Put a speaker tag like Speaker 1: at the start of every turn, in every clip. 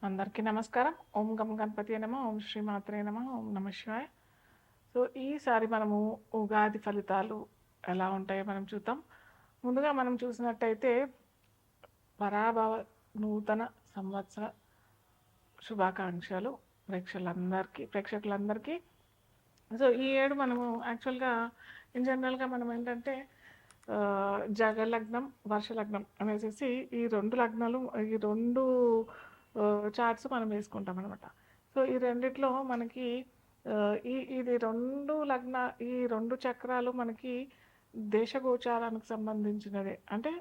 Speaker 1: అందరికీ నమస్కారం. ఓం గం గణపతియే నమః. ఓం శ్రీ మాత్రే నమః. ఓం నమః శివాయ. సో, ఈసారి మనము ఉగాది ఫలితాలు ఎలా ఉంటాయో మనం చూద్దాం. ముందుగా మనం చూసినట్టయితే పరాభవ నూతన సంవత్సర శుభాకాంక్షలు ప్రేక్షకులందరికీ. సో, ఈ ఏడు మనము యాక్చువల్‌గా ఇన్ జనరల్‌గా మనం ఏంటంటే జగలగ్నం, వర్షలగ్నం అనేసేసి ఈ 2 లగ్నాలు ఈ 2 చార్ట్స్ మనం వేసుకుంటామనమాట. సో, ఈ రెండిట్లో మనకి ఇది 2 చక్రాలు మనకి దేశగోచారానికి సంబంధించినదే. అంటే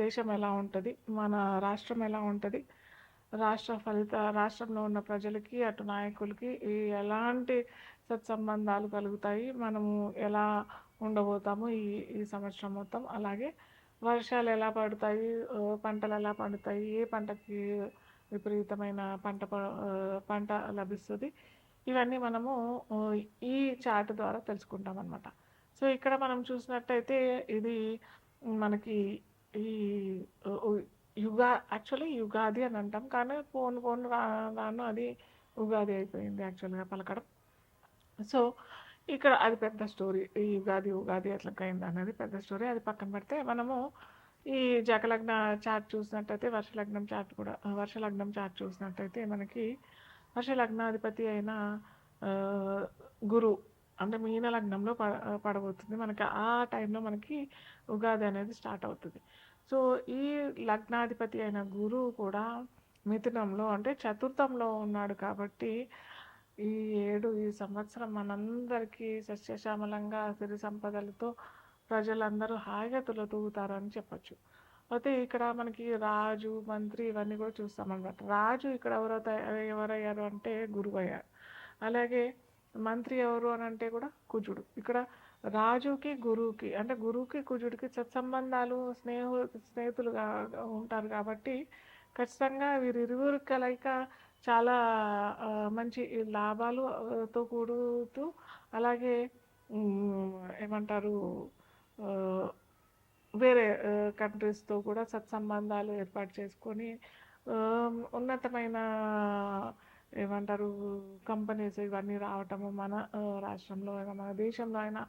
Speaker 1: దేశం ఎలా ఉంటది, మన రాష్ట్రం ఎలా ఉంటది, రాష్ట్రంలో ఉన్న ప్రజలకి, అటు నాయకులకి ఎలాంటి సత్సంబంధాలు కలుగుతాయి, మనము ఎలా ఉండబోతాము ఈ ఈ సంవత్సరం మొత్తం. అలాగే వర్షాలు ఎలా పడతాయి, పంటలు ఎలా పండుతాయి, ఏ పంటకి విపరీతమైన పంట లభిస్తుంది, ఇవన్నీ మనము ఆ, ఈ చార్ట్ ద్వారా తెలుసుకుంటాం అనమాట. సో ఇక్కడ మనం చూసినట్టయితే ఇది మనకి ఈ యాక్చువల్లీ యుగాది అని అంటాం, కానీ పోను రాను అది ఉగాది అయిపోయింది యాక్చువల్గా పలకడం. సో ఇక్కడ అది పెద్ద స్టోరీ. ఈ ఉగాది ఎట్లా అయింది అనేది పెద్ద స్టోరీ. అది పక్కన పెడితే మనము ఈ జకలగ్న చార్ట్ చూసినట్టయితే వర్షలగ్నం చార్ట్ చూసినట్టయితే మనకి వర్షలగ్నాధిపతి అయిన ఆ, గురు అంటే మీన లగ్నంలో పడబోతుంది మనకి. ఆ టైంలో మనకి ఉగాది అనేది స్టార్ట్ అవుతుంది. సో ఈ లగ్నాధిపతి అయిన గురువు కూడా మిథునంలో అంటే చతుర్థంలో ఉన్నాడు కాబట్టి ఈ సంవత్సరం మనందరికీ సస్యశ్యామలంగా సిరి సంపదలతో ప్రజలందరూ హాయిగా తులతూగుతారని చెప్పచ్చు. అయితే ఇక్కడ మనకి రాజు, మంత్రి ఇవన్నీ కూడా చూస్తామన్నమాట. రాజు ఇక్కడ ఎవరయ్యారు అంటే గురువు అయ్యారు. అలాగే మంత్రి ఎవరు అని అంటే కూడా కుజుడు. ఇక్కడ రాజుకి గురువుకి అంటే గురువుకి కుజుడికి సత్సంబంధాలు, స్నేహితులుగా ఉంటారు కాబట్టి ఖచ్చితంగా వీరిరువురు కలయిక చాలా మంచి లాభాలుతో కూడుతూ, అలాగే ఏమంటారు, ఆ, వేరే కంట్రీస్తో కూడా సత్సంబంధాలు ఏర్పాటు చేసుకొని ఆ, ఉన్నతమైన ఏమంటారు కంపెనీస్ ఇవన్నీ రావటము మన రాష్ట్రంలో అయినా మన దేశంలో అయినా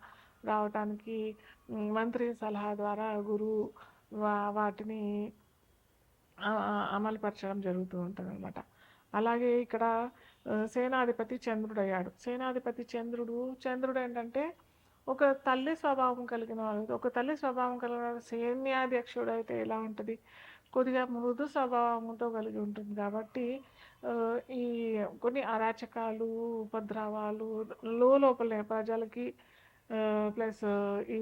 Speaker 1: రావటానికి మంత్రి సలహా ద్వారా గురువు వాటిని అమలుపరచడం జరుగుతూ ఉంటుంది అనమాట. అలాగే ఇక్కడ సేనాధిపతి చంద్రుడు అయ్యాడు. చంద్రుడు ఏంటంటే ఒక తల్లి స్వభావం కలిగిన వాడు. ఒక తల్లి స్వభావం కలిగిన వాడు సైన్యాధ్యక్షుడు అయితే ఎలా ఉంటుంది, కొద్దిగా మృదు స్వభావంతో కలిగి ఉంటుంది కాబట్టి ఈ కొన్ని అరాచకాలు, ఉపద్రవాలు లోపలే ప్రజలకి ప్లస్ ఈ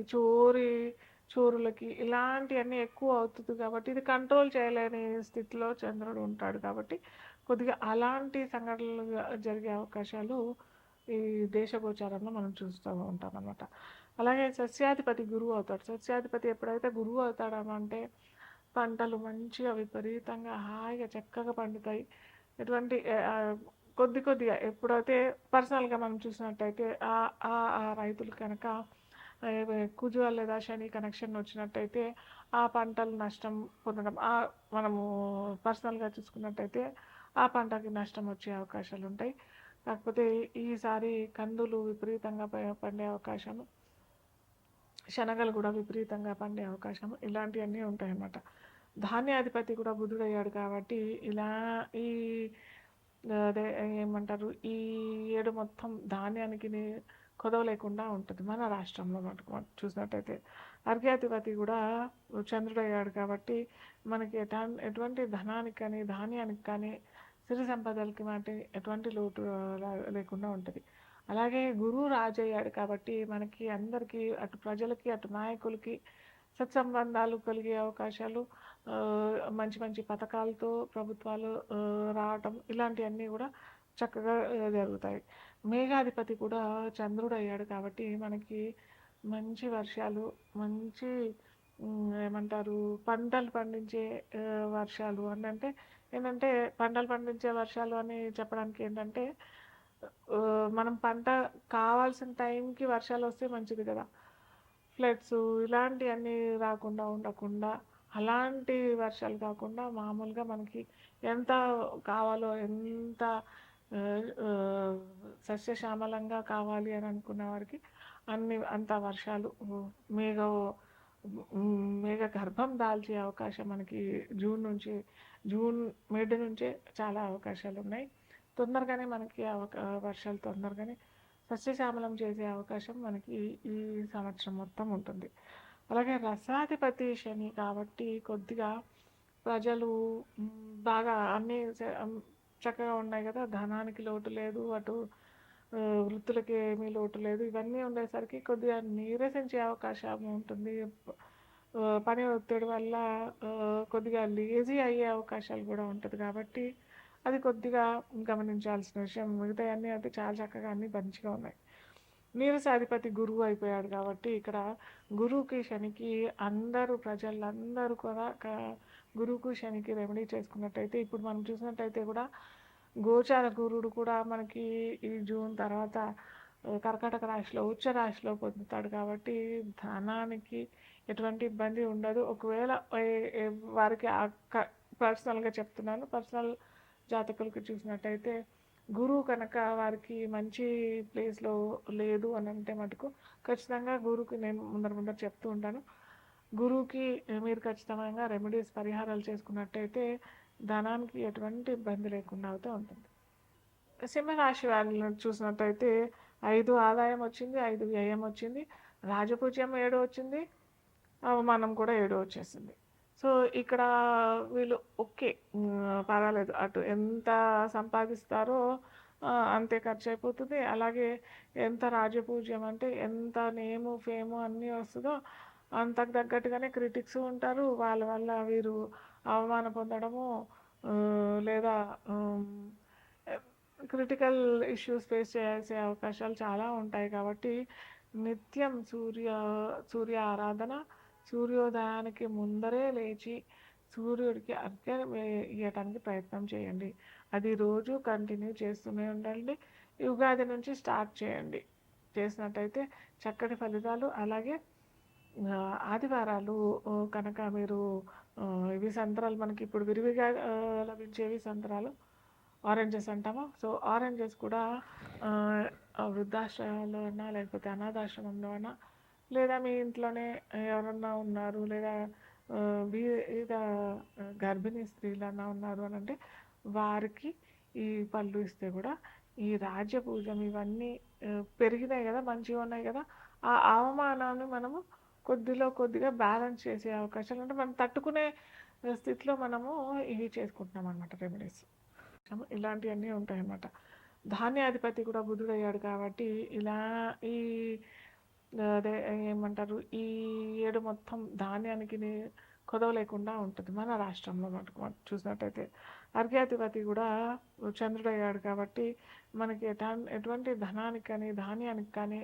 Speaker 1: చోరులకి ఇలాంటివన్నీ ఎక్కువ అవుతుంది కాబట్టి ఇది కంట్రోల్ చేయలేని స్థితిలో చంద్రుడు ఉంటాడు కాబట్టి కొద్దిగా అలాంటి సంఘటనలు జరిగే అవకాశాలు ఈ దేశగోచారంలో మనం చూస్తూ ఉంటాం అన్నమాట. అలాగే సస్యాధిపతి గురువు అవుతాడు. సస్యాధిపతి ఎప్పుడైతే గురువు అవుతాడనంటే పంటలు మంచిగా విపరీతంగా హాయిగా చక్కగా పండుతాయి. ఎటువంటి కొద్దిగా ఎప్పుడైతే పర్సనల్గా మనం చూసినట్టయితే ఆ ఆ ఆ రైతులు కనుక కుజు లేదా శని కనెక్షన్ వచ్చినట్టయితే ఆ పంటలు నష్టం పొందడం, మనము పర్సనల్గా చూసుకున్నట్టయితే ఆ పంటకి నష్టం వచ్చే అవకాశాలు ఉంటాయి. కాకపోతే ఈసారి కందులు విపరీతంగా పండే అవకాశము, శనగలు కూడా విపరీతంగా పండే అవకాశం ఇలాంటివన్నీ ఉంటాయన్నమాట. ధాన్యాధిపతి కూడా బుధుడయ్యాడు కాబట్టి ఇలా ఈ అదే ఏమంటారు ఈ ఏడు మొత్తం ధాన్యానికి కొదవ లేకుండా ఉంటుంది మన రాష్ట్రంలో మటుకు చూసినట్టయితే. అర్ఘ్యాధిపతి కూడా చంద్రుడు అయ్యాడు కాబట్టి మనకి ఎటువంటి ధనానికి కానీ ధాన్యానికి కానీ సిరి సంపదలకి వాటి ఎటువంటి లోటు లేకుండా ఉంటుంది. అలాగే గురువు రాజు అయ్యాడు కాబట్టి మనకి అందరికీ అటు ప్రజలకి అటు నాయకులకి సత్సంబంధాలు కలిగే అవకాశాలు, మంచి మంచి పథకాలతో ప్రభుత్వాలు రావటం ఇలాంటివన్నీ కూడా చక్కగా జరుగుతాయి. మేఘాధిపతి కూడా చంద్రుడు అయ్యాడు కాబట్టి మనకి మంచి వర్షాలు, మంచి ఏమంటారు పంటలు పండించే వర్షాలు అంటే ఏంటంటే పంటలు పండించే వర్షాలు అని చెప్పడానికి ఏంటంటే మనం పంట కావాల్సిన టైంకి వర్షాలు వస్తే మంచిది కదా. ఫ్లడ్స్ ఇలాంటివన్నీ రాకుండా ఉండకుండా అలాంటి వర్షాలు కాకుండా మామూలుగా మనకి ఎంత కావాలో ఎంత సస్యశ్యామలంగా కావాలి అని అనుకున్న వారికి అంత వర్షాలు మేఘ మేఘ గర్భం దాల్చే అవకాశం మనకి జూన్ మిడ్ నుంచే చాలా అవకాశాలు ఉన్నాయి. తొందరగానే మనకి వర్షాలు తొందరగానే సస్యశ్యామలం చేసే అవకాశం మనకి ఈ సంవత్సరం మొత్తం ఉంటుంది. అలాగే రసాధిపతి శని కాబట్టి కొద్దిగా ప్రజలు బాగా అన్నీ చక్కగా ఉన్నాయి కదా, ధనానికి లోటు లేదు, అటు వృత్తులకి ఏమీ లోటు లేదు. ఇవన్నీ ఉండేసరికి కొద్దిగా నీరసించే అవకాశం ఉంటుంది. పని ఒత్తిడి వల్ల కొద్దిగా లేజీ అయ్యే అవకాశాలు కూడా ఉంటుంది. కాబట్టి అది కొద్దిగా గమనించాల్సిన విషయం. మిగతా అన్నీ అయితే చాలా చక్కగా అన్నీ మంచిగా ఉన్నాయి. నీరసాధిపతి గురువు అయిపోయాడు కాబట్టి ఇక్కడ గురువుకి శనికి ప్రజలందరూ కూడా గురువుకు శనికి రెమెడీ చేసుకున్నట్టయితే, ఇప్పుడు మనం చూసినట్టయితే కూడా గోచార గురుడు కూడా మనకి ఈ జూన్ తర్వాత కర్కాటక రాశిలో ఉచ్చ రాశిలో పొందుతాడు. కాబట్టి ధనానికి ఎటువంటి ఇబ్బంది ఉండదు. ఒకవేళ వారికి పర్సనల్గా చెప్తున్నాను, పర్సనల్ జాతకులకి చూసినట్టయితే గురువు కనుక వారికి మంచి ప్లేస్లో లేదు అని అంటే మటుకు ఖచ్చితంగా గురువుకి నేను ముందర చెప్తూ ఉంటాను. గురువుకి మీరు ఖచ్చితంగా రెమెడీస్ పరిహారాలు చేసుకున్నట్టయితే ధనానికి ఎటువంటి ఇబ్బంది లేకుండా అవుతూ ఉంటుంది. సింహరాశి వాళ్ళని చూసినట్టయితే 5 ఆదాయం వచ్చింది, 5 వ్యయం వచ్చింది, రాజపూజ్యం 7 వచ్చింది, అవమానం కూడా 7 వచ్చేసింది. సో ఇక్కడ వీళ్ళు ఓకే, పర్వాలేదు, అటు ఎంత సంపాదిస్తారో అంతే ఖర్చు అయిపోతుంది. అలాగే ఎంత రాజపూజ్యం అంటే ఎంత నేము ఫేము అన్నీ వస్తుందో అంతకు తగ్గట్టుగానే క్రిటిక్స్ ఉంటారు. వాళ్ళ వల్ల వీరు అవమానం పొందడము లేదా క్రిటికల్ ఇష్యూస్ ఫేస్ చేయాల్సే అవకాశాలు చాలా ఉంటాయి. కాబట్టి నిత్యం సూర్య ఆరాధన, సూర్యోదయానికి ముందరే లేచి సూర్యుడికి అర్ఘ్యం ఇవ్వటానికి ప్రయత్నం చేయండి. అది రోజు కంటిన్యూ చేస్తూనే ఉండండి. ఉగాది నుంచి స్టార్ట్ చేయండి. చేసినట్టయితే చక్కటి ఫలితాలు. అలాగే ఆదివారాలు కనుక మీరు ఇవి సంతరాలు మనకి ఇప్పుడు విరివిగా లభించేవి సంతరాలు ఆరెంజెస్ అంటాము. సో ఆరెంజెస్ కూడా వృద్ధాశ్రమంలో అన్నా లేకపోతే అనాథాశ్రమంలో అన్నా లేదా మీ ఇంట్లోనే ఎవరన్నా ఉన్నారు లేదా బీద గర్భిణీ స్త్రీలన్నా ఉన్నారు అని అంటే వారికి ఈ పళ్ళు ఇస్తే కూడా ఈ రాజ్యపూజం ఇవన్నీ పెరిగినాయి కదా, మంచిగా ఉన్నాయి కదా, ఆ అవమానాన్ని మనము కొద్దిగా బ్యాలెన్స్ చేసే అవకాశాలు అంటే మనం తట్టుకునే స్థితిలో మనము ఇవి చేసుకుంటున్నాం అన్నమాట రెమెడీస్. ఇలాంటివన్నీ ఉంటాయన్నమాట. ధాన్యాధిపతి కూడా బుధుడు అయ్యాడు కాబట్టి ఇలా ఈ అదే ఏమంటారు, ఈ ఏడు మొత్తం ధాన్యానికి కొదవ లేకుండా ఉంటుంది మన రాష్ట్రంలో మటుకు చూసినట్టయితే. అర్ఘ్యాధిపతి కూడా చంద్రుడు అయ్యాడు కాబట్టి మనకి ఎటువంటి ధనానికి కానీ ధాన్యానికి కానీ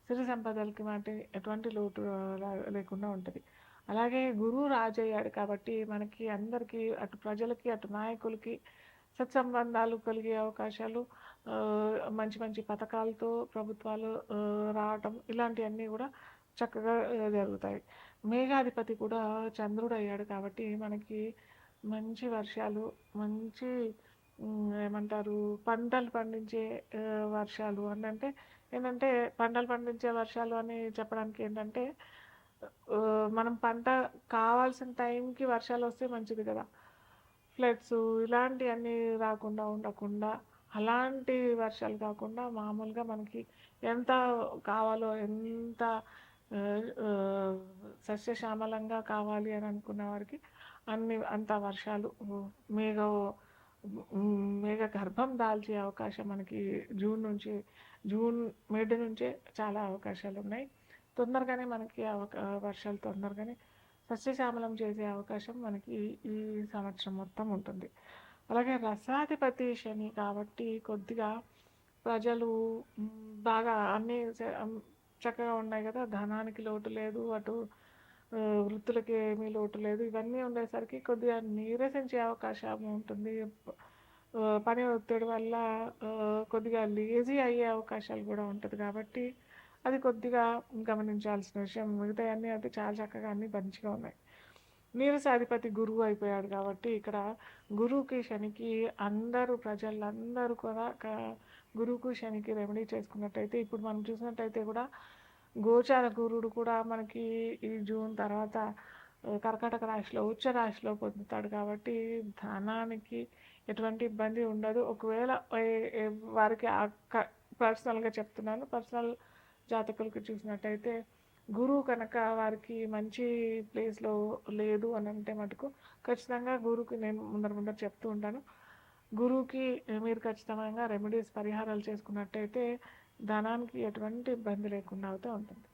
Speaker 1: సిరి సంపదలకి వాటి ఎటువంటి లోటు లేకుండా ఉంటుంది. అలాగే గురువు రాజు అయ్యాడు కాబట్టి మనకి అందరికీ అటు ప్రజలకి అటు నాయకులకి సత్సంబంధాలు కలిగే అవకాశాలు, మంచి మంచి పథకాలతో ప్రభుత్వాలు రావటం ఇలాంటివన్నీ కూడా చక్కగా జరుగుతాయి. మేఘాధిపతి కూడా చంద్రుడు అయ్యాడు కాబట్టి మనకి మంచి వర్షాలు, మంచి ఏమంటారు పంటలు పండించే వర్షాలు అని అంటే ఏంటంటే పంటలు పండించే వర్షాలు అని చెప్పడానికి ఏంటంటే మనం పంట కావాల్సిన టైంకి వర్షాలు వస్తే మంచిది కదా. ఫ్లడ్స్ ఇలాంటివన్నీ రాకుండా ఉండకుండా అలాంటి వర్షాలు కాకుండా మామూలుగా మనకి ఎంత కావాలో ఎంత సస్యశ్యామలంగా కావాలి అని అనుకున్న వారికి అంత వర్షాలు మేఘ గర్భం దాల్చే అవకాశం మనకి జూన్ మిడ్ నుంచే చాలా అవకాశాలు ఉన్నాయి. తొందరగానే మనకి వర్షాలు తొందరగానే సస్యశ్యామలం చేసే అవకాశం మనకి ఈ సంవత్సరం మొత్తం ఉంటుంది. అలాగే రసాధిపతి శని కాబట్టి కొద్దిగా ప్రజలు బాగా అన్నీ చక్కగా ఉన్నాయి కదా, ధనానికి లోటు లేదు, అటు వృత్తులకి ఏమీ లోటు లేదు. ఇవన్నీ ఉండేసరికి కొద్దిగా నీరసించే అవకాశం ఉంటుంది. పని ఒత్తిడి వల్ల కొద్దిగా లేజీ అయ్యే అవకాశాలు కూడా ఉంటుంది. కాబట్టి అది కొద్దిగా గమనించాల్సిన విషయం. మిగతా అన్నీ అయితే చాలా చక్కగా అన్నీ మంచిగా ఉన్నాయి. నీరసాధిపతి గురువు అయిపోయాడు కాబట్టి ఇక్కడ గురువుకి శనికి అందరూ ప్రజలందరూ కూడా గురువుకు శనికి రెమెడీ చేసుకున్నట్టయితే ఇప్పుడు మనం చూసినట్టయితే కూడా గోచార గురుడు కూడా మనకి ఈ జూన్ తర్వాత కర్కాటక రాశిలో ఉచ్చ రాశిలో పొందుతాడు కాబట్టి ధనానికి ఎటువంటి ఇబ్బంది ఉండదు. ఒకవేళ వారికి పర్సనల్గా చెప్తున్నాను, పర్సనల్ జాతకులకు చూసినట్టయితే గురువు కనుక వారికి మంచి ప్లేస్లో లేదు అని అంటే మటుకు ఖచ్చితంగా గురువుకి నేను ముందర చెప్తూ ఉంటాను. గురువుకి మీరు ఖచ్చితంగా రెమెడీస్ పరిహారాలు చేసుకున్నట్టయితే ధనానికి ఎటువంటి ఇబ్బంది లేకుండా అవుతూ ఉంటుంది.